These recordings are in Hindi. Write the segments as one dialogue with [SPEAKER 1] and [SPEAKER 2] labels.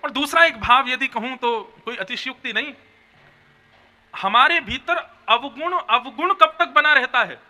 [SPEAKER 1] और दूसरा एक भाव यदि कहूं तो कोई अतिशयोक्ति नहीं, हमारे भीतर अवगुण अवगुण कब तक बना रहता है?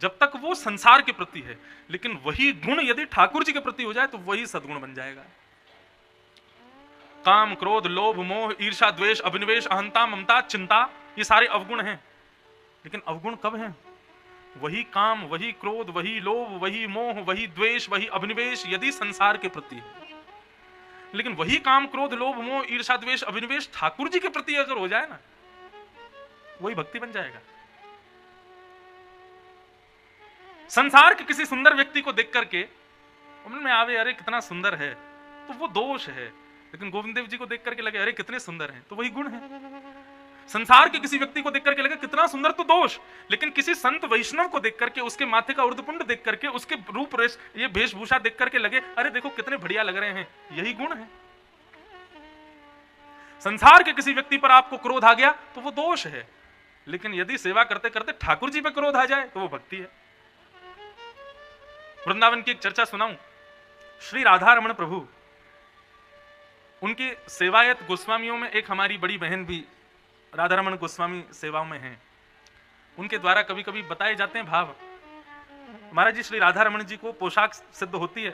[SPEAKER 1] जब तक वो संसार के प्रति है। लेकिन वही गुण यदि ठाकुर जी के प्रति हो जाए तो वही सद्गुण बन जाएगा। काम, क्रोध, लोभ, मोह, ईर्षा, द्वेष, अभिनिवेश, अहंता, ममता, चिंता, ये सारे अवगुण हैं। लेकिन अवगुण कब हैं? वही काम, वही क्रोध, वही लोभ, वही मोह, वही द्वेष, वही अभिनिवेश यदि संसार के प्रति है। लेकिन वही काम, क्रोध, लोभ, मोह, ईर्षा, द्वेष, अभिनिवेश ठाकुर जी के प्रति अगर हो जाए ना, वही भक्ति बन जाएगा। संसार के किसी सुंदर व्यक्ति को देख करके मन में आवे अरे कितना सुंदर है, तो वो दोष है। लेकिन गोविंद देव जी को देख करके लगे अरे कितने सुंदर हैं, तो वही गुण है। संसार के किसी व्यक्ति को देख करके लगे कितना सुंदर, तो दोष। लेकिन किसी संत वैष्णव को देख करके, उसके माथे का उर्धपुंड देख करके, उसके रूप रेश, ये वेशभूषा देख करके लगे अरे देखो कितने बढ़िया लग रहे हैं, यही गुण है। संसार के किसी व्यक्ति पर आपको क्रोध आ गया तो वो दोष है। लेकिन यदि सेवा करते करते ठाकुर जी पे क्रोध आ जाए तो वो भक्ति है। वृंदावन की एक चर्चा सुनाऊं। श्री राधा रमण प्रभु, उनके सेवायत गोस्वामियों में एक हमारी बड़ी बहन भी राधा रमण गोस्वामी सेवाओं में हैं। उनके द्वारा कभी कभी बताए जाते हैं भाव। महाराज जी, श्री राधा रमण जी को पोशाक सिद्ध होती है।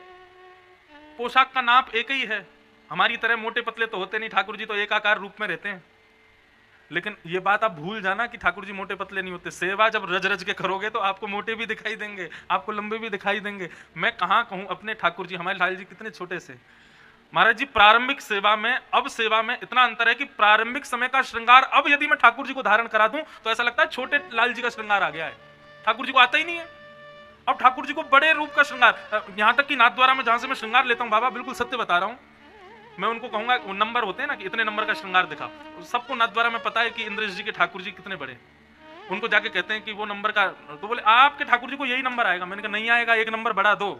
[SPEAKER 1] पोशाक का नाप एक ही है, हमारी तरह मोटे पतले तो होते नहीं, ठाकुर जी तो एक आकार रूप में रहते हैं। लेकिन ये बात आप भूल जाना कि ठाकुर जी मोटे पतले नहीं होते। सेवा जब रज रज के करोगे तो आपको मोटे भी दिखाई देंगे, आपको लंबे भी दिखाई देंगे। मैं कहाँ कहूँ अपने ठाकुर जी, हमारे लाल जी कितने छोटे से। महाराज जी, प्रारंभिक सेवा में अब सेवा में इतना अंतर है कि प्रारंभिक समय का श्रृंगार अब यदि मैं ठाकुर जी को धारण करा दूं तो ऐसा लगता है छोटे लाल जी का श्रृंगार आ गया है, ठाकुर जी को आता ही नहीं है। अब ठाकुर जी को बड़े रूप का श्रृंगार, यहां तक कि नाथद्वारा में जहां से मैं श्रृंगार लेता हूं, बाबा बिल्कुल सत्य बता रहा हूं, मैं उनको कहूंगा वो नंबर होते हैं ना कि इतने नंबर का श्रृंगार दिखा, सबको नाथद्वारा में पता है कि इंद्रेश जी के ठाकुर जी कितने बड़े। उनको जाके कहते हैं कि वो नंबर का, तो बोले आपके ठाकुर जी को यही नंबर आएगा। मैंने कहा नहीं आएगा, एक नंबर बढ़ा दो।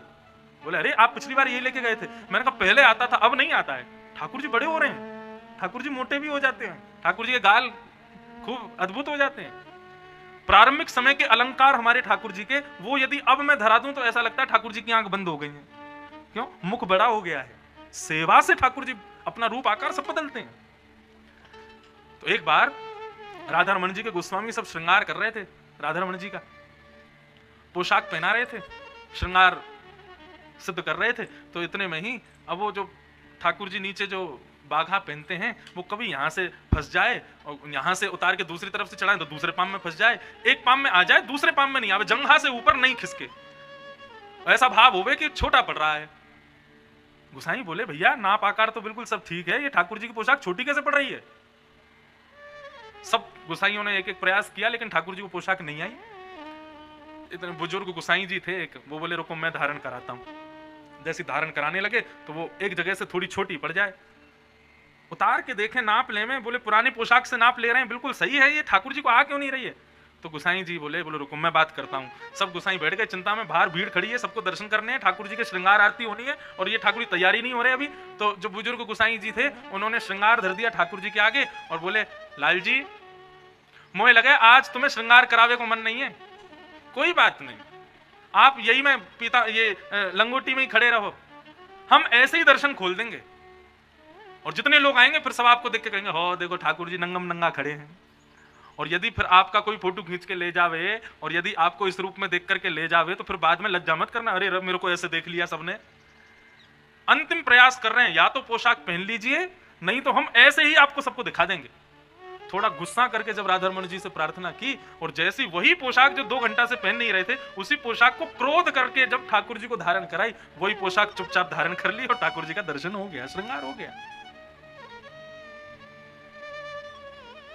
[SPEAKER 1] बोले अरे आप पिछली बार यही लेके गए थे। मैंने कहा पहले आता था, अब नहीं आता है। ठाकुर जी बड़े हो रहे हैं, ठाकुर जी मोटे भी हो जाते हैं, ठाकुर जी के गाल खूब अद्भुत हो जाते हैं। प्रारंभिक समय के अलंकार हमारे ठाकुर जी के, वो यदि अब मैं धरा दूं तो ऐसा लगता है ठाकुर जी की आंख बंद हो गई है। क्यों? मुख बड़ा हो गया है। सेवा से ठाकुर जी अपना रूप आकार सब बदलते हैं। तो एक बार राधा रमण जी के गोस्वामी सब श्रृंगार कर रहे थे, राधा रमण जी का पोशाक पहना रहे थे, श्रृंगार सिद्ध कर रहे थे। तो इतने में ही अब वो जो ठाकुर जी नीचे जो बाघा पहनते हैं वो कभी यहां से फंस जाए और यहां से उतार के दूसरी तरफ से चढ़ाए तो दूसरे पाम में फंस जाए, एक पाम में आ जाए दूसरे पाम में नहीं आवे, जंघा से ऊपर नहीं खिसके, ऐसा भाव होवे कि छोटा पड़ रहा है। गुसाई बोले भैया नाप आकार तो बिल्कुल सब ठीक है, ये ठाकुर जी की पोशाक छोटी कैसे पड़ रही है? सब गुसाइयों ने एक एक प्रयास किया लेकिन ठाकुर जी को पोशाक नहीं आई। इतने बुजुर्ग गुसाई जी थे एक, वो बोले रुको मैं धारण कराता हूं। जैसे धारण कराने लगे तो वो एक जगह से थोड़ी छोटी पड़ जाए, उतार के देखें नाप ले में, बोले पुरानी पोशाक से नाप ले रहे हैं, बिल्कुल सही है, ये ठाकुर जी को आ क्यों नहीं रही है? तो गुसाई जी बोले रुको मैं बात करता हूँ। सब गुसाई बैठ गए चिंता में, बाहर भीड़ खड़ी है, सबको दर्शन करने हैं, ठाकुर जी के श्रृंगार आरती होनी है और ये ठाकुर जी तैयारी नहीं हो रहे अभी। तो जो बुजुर्ग गुसाई जी थे उन्होंने श्रृंगार धर दिया ठाकुर जी के आगे और बोले लाल जी मोहे लगे आज तुम्हें श्रृंगार करावे को मन नहीं है, कोई बात नहीं, आप यही में पीता ये लंगोटी में ही खड़े रहो, हम ऐसे ही दर्शन खोल देंगे और जितने लोग आएंगे फिर सब आपको देख के कहेंगे हो देखो ठाकुर जी नंगम नंगा खड़े हैं। और यदि फिर आपका कोई फोटो खींच के ले जावे और यदि आपको इस रूप में देख करके ले जावे तो फिर बाद में लज्जा मत करना, अरे रब मेरे को ऐसे देख लिया सबने। अंतिम प्रयास कर रहे हैं, या तो पोशाक पहन लीजिए नहीं तो हम ऐसे ही आपको सबको दिखा देंगे। थोड़ा गुस्सा करके जब राधा रमण जी से प्रार्थना की और जैसी वही पोशाक जो 2 घंटा से पहन नहीं रहे थे उसी पोशाक को क्रोध करके जब ठाकुर जी को धारण कराई, वही पोशाक चुपचाप धारण कर ली और ठाकुर जी का दर्शन हो गया, श्रृंगार हो गया।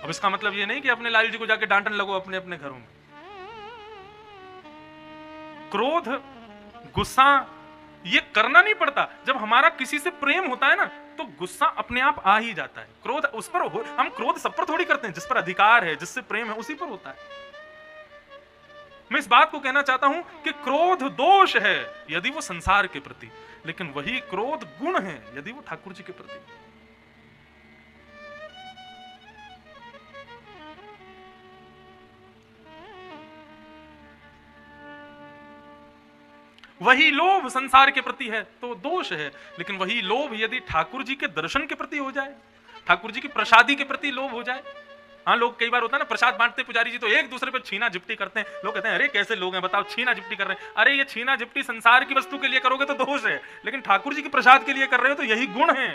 [SPEAKER 1] अब इसका मतलब ये नहीं कि अपने लाल जी को जाके डांटने लगो अपने अपने घरों में। क्रोध गुस्सा ये करना नहीं पड़ता। जब हमारा किसी से प्रेम होता है ना तो गुस्सा अपने आप आ ही जाता है। क्रोध उस पर हम क्रोध सब पर थोड़ी करते हैं, जिस पर अधिकार है जिससे प्रेम है उसी पर होता है। मैं इस बात को कहना चाहता हूं कि क्रोध दोष है यदि वो संसार के प्रति, लेकिन वही क्रोध गुण है यदि वो ठाकुर जी के प्रति। वही लोभ संसार के प्रति है तो दोष है, लेकिन वही लोभ यदि ठाकुर जी के दर्शन के प्रति हो जाए, ठाकुर जी की प्रसादी के प्रति लोभ हो जाए। हाँ, लोग कई बार होता है ना, प्रसाद बांटते पुजारी जी तो एक दूसरे पे छीना झिपटी करते हैं। लोग कहते हैं अरे कैसे लोग हैं बताओ, छीना झिपटी कर रहे हैं। अरे ये छीना झिपटी संसार की वस्तु के लिए करोगे तो दोष है, लेकिन ठाकुर जी के प्रसाद के लिए कर रहे हो तो यही गुण है।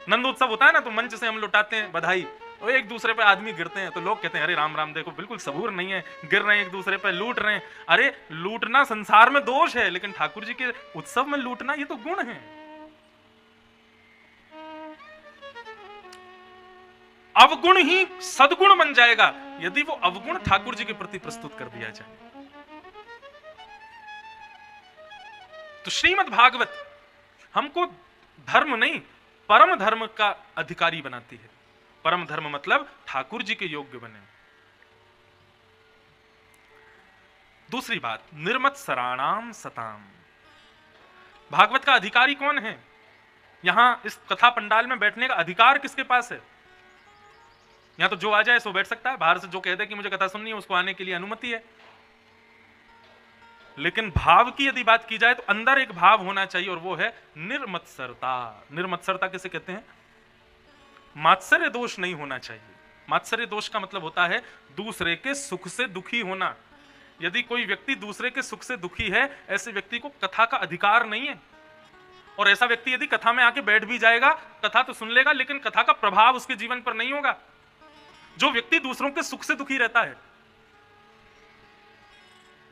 [SPEAKER 1] नंदोत्सव होता है ना, तो मंच से हम लुटाते हैं बधाई, और एक दूसरे पे आदमी गिरते हैं तो लोग कहते हैं अरे राम राम, देखो बिल्कुल सबूर नहीं है, गिर रहे हैं एक दूसरे पे, लूट रहे हैं। अरे लूटना संसार में दोष है, लेकिन ठाकुर जी के उत्सव में लूटना ये तो गुण है। अवगुण ही सदगुण बन जाएगा यदि वो अवगुण ठाकुर जी के प्रति प्रस्तुत कर दिया जाए। तो श्रीमद् भागवत हमको धर्म नहीं परम धर्म का अधिकारी बनाती है। परम धर्म मतलब ठाकुर जी के योग्य बने। दूसरी बात, निर्मत्सराणाम सताम। भागवत का अधिकारी कौन है? यहां इस कथा पंडाल में बैठने का अधिकार किसके पास है? यहां तो जो आ जाए सो बैठ सकता है, बाहर से जो कह दे कि मुझे कथा सुननी है उसको आने के लिए अनुमति है। लेकिन भाव की यदि बात की जाए तो अंदर एक भाव होना चाहिए और वो है निर्मत्सरता। निर्मत्सरता किसे कहते हैं? मात्सर्य दोष नहीं होना चाहिए। मात्सर्य दोष का मतलब होता है दूसरे के सुख से दुखी होना। यदि कोई व्यक्ति दूसरे के सुख से दुखी है, ऐसे व्यक्ति को कथा का अधिकार नहीं है। और ऐसा व्यक्ति यदि कथा में आके बैठ भी जाएगा, कथा तो सुन लेगा, लेकिन कथा का प्रभाव उसके जीवन पर नहीं होगा। जो व्यक्ति दूसरों के सुख से दुखी रहता है,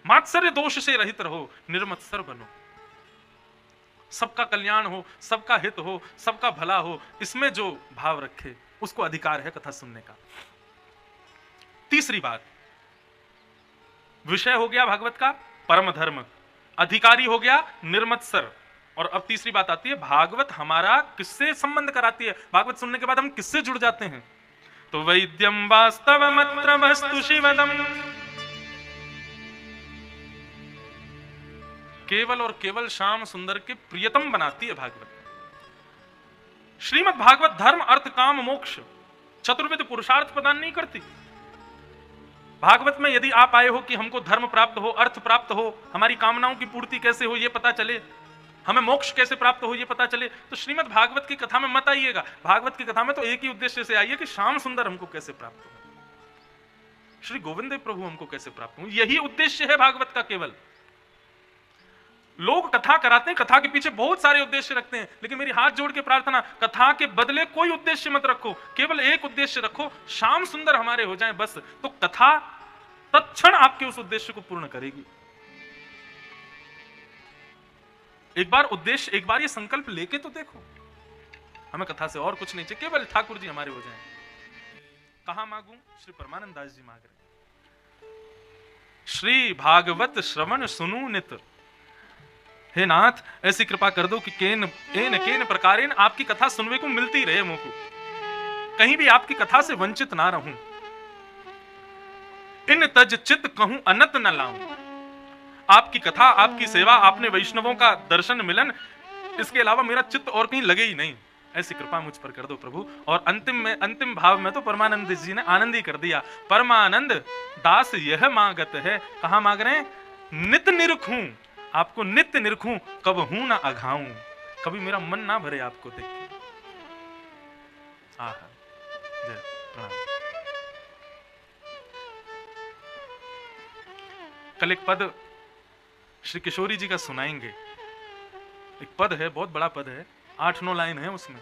[SPEAKER 1] मात्सर्य दोष से रहित रहो, निर्मत्सर बनो। सबका कल्याण हो, सबका हित हो, सबका भला हो, इसमें जो भाव रखे उसको अधिकार है कथा सुनने का। तीसरी बात, विषय हो गया भागवत का परम धर्म, अधिकारी हो गया निर्मत्सर। और अब तीसरी बात आती है, भागवत हमारा किससे संबंध कराती है? भागवत सुनने के बाद हम किससे जुड़ जाते हैं? तो वैद्यम वास्तवमत्र वस्तु शिवदम, केवल और केवल श्याम सुंदर के प्रियतम बनाती है भागवत। श्रीमद् भागवत धर्म अर्थ काम मोक्ष चतुर्विध पुरुषार्थ प्रदान नहीं करती। भागवत में यदि आप आए हो कि हमको धर्म प्राप्त हो, अर्थ प्राप्त हो, हमारी कामनाओं की पूर्ति कैसे हो ये पता चले, हमें मोक्ष कैसे प्राप्त हो ये पता चले, तो श्रीमद् भागवत की कथा में मत आइएगा। भागवत की कथा में तो एक ही उद्देश्य से आइए कि श्याम सुंदर हमको कैसे प्राप्त हो, श्री गोविंद देव प्रभु हमको कैसे प्राप्त हो, यही उद्देश्य है भागवत का केवल। लोग कथा कराते हैं, कथा के पीछे बहुत सारे उद्देश्य रखते हैं, लेकिन मेरी हाथ जोड़ के प्रार्थना, कथा के बदले कोई उद्देश्य मत रखो, केवल एक उद्देश्य रखो, श्याम सुंदर हमारे हो जाएं बस। तो कथा तत्क्षण आपके उस उद्देश्य को पूर्ण करेगी। एक बार ये संकल्प लेके तो देखो, हमें कथा से और कुछ नहीं चाहिए, केवल ठाकुर जी हमारे हो जाएं। कहां मांगू? श्री परमानंद दास जी मांग रहे। श्री भागवत श्रवण सुनू नित, हे नाथ ऐसी कृपा कर दो कि केन प्रकारेण आपकी कथा सुनने को मिलती रहे मुझको, कहीं भी आपकी कथा से वंचित ना रहूं। इन तज चित कहूं अनत न लाऊं, आपकी कथा, आपकी सेवा, आपने वैष्णवों का दर्शन मिलन, इसके अलावा मेरा चित्त और कहीं लगे ही नहीं। ऐसी कृपा मुझ पर कर दो प्रभु। और अंतिम भाव में तो परमानंद जी ने आनंद ही कर दिया। परमानंद दास यह मांगत है, कहां मांग रहे हैं? नित निरखूं, आपको नित्य निरखूं, कब हूं ना अघाऊं, कभी मेरा मन ना भरे आपको देख के। जय प्रणाम। कल एक पद श्री किशोरी जी का सुनाएंगे। एक पद है, बहुत बड़ा पद है, 8-9 लाइन है उसमें।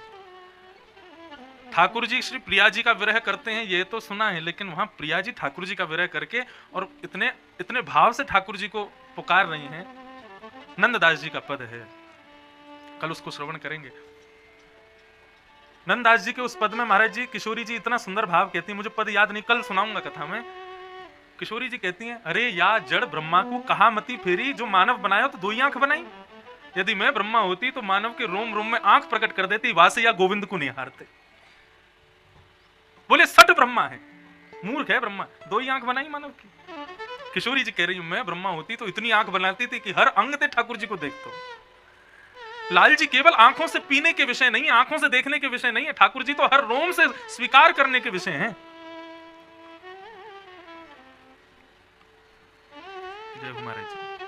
[SPEAKER 1] ठाकुर जी श्री प्रिया जी का विरह करते हैं ये तो सुना है, लेकिन वहां प्रिया जी ठाकुर जी का विरह करके और इतने भाव से ठाकुर जी को पुकार रही हैं। नंददास जी का पद है, कल उसको श्रवण करेंगे। नंददास जी के उस पद में महाराज जी, किशोरी जी इतना सुंदर भाव कहती है, मुझे पद याद नहीं, कल सुनाऊंगा कथा में। किशोरी जी कहती हैं, अरे या जड़ ब्रह्मा को कहा मती फेरी, जो मानव बनाया तो 2 ही आंख बनाई। यदि मैं ब्रह्मा होती तो मानव के रोम रोम में आंख प्रकट कर देती, वासे या गोविंद को निहारते। बोले सठ ब्रह्मा है, मूर्ख है ब्रह्मा, 2 ही आंख बनाई मानव की। किशोरी जी कह रही हूं, मैं ब्रह्मा होती तो इतनी आंख बनाती थी कि हर अंग से ठाकुर जी को देखता हूं। लाल जी केवल आंखों से पीने के विषय नहीं है, आंखों से देखने के विषय नहीं है, ठाकुर जी तो हर रोम से स्वीकार करने के विषय हैं। जय महाराज जी।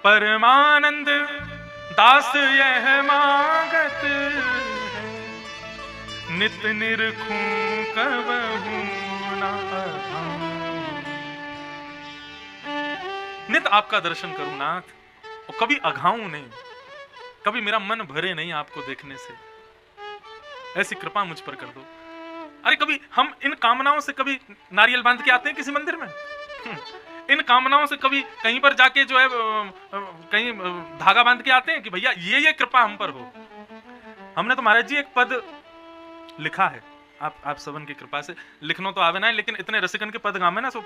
[SPEAKER 1] परमानंद दास यह मांगत है, नित निरखूं कबहू ना अभाऊं। नित आपका दर्शन करूं नाथ, और कभी अघाऊं नहीं, कभी मेरा मन भरे नहीं आपको देखने से, ऐसी कृपा मुझ पर कर दो। अरे कभी हम इन कामनाओं से कभी नारियल बांध के आते हैं किसी मंदिर में, इन कामनाओं से कभी कहीं पर जाके जो है कहीं धागा बांध के आते हैं कि भैया ये कृपा हम पर हो। हमने तो महाराज जी एक पद लिखा है, आप सबन की कृपा से लिखना तो आवे ना, लेकिन इतने रसिकन के पद गामे ना, सो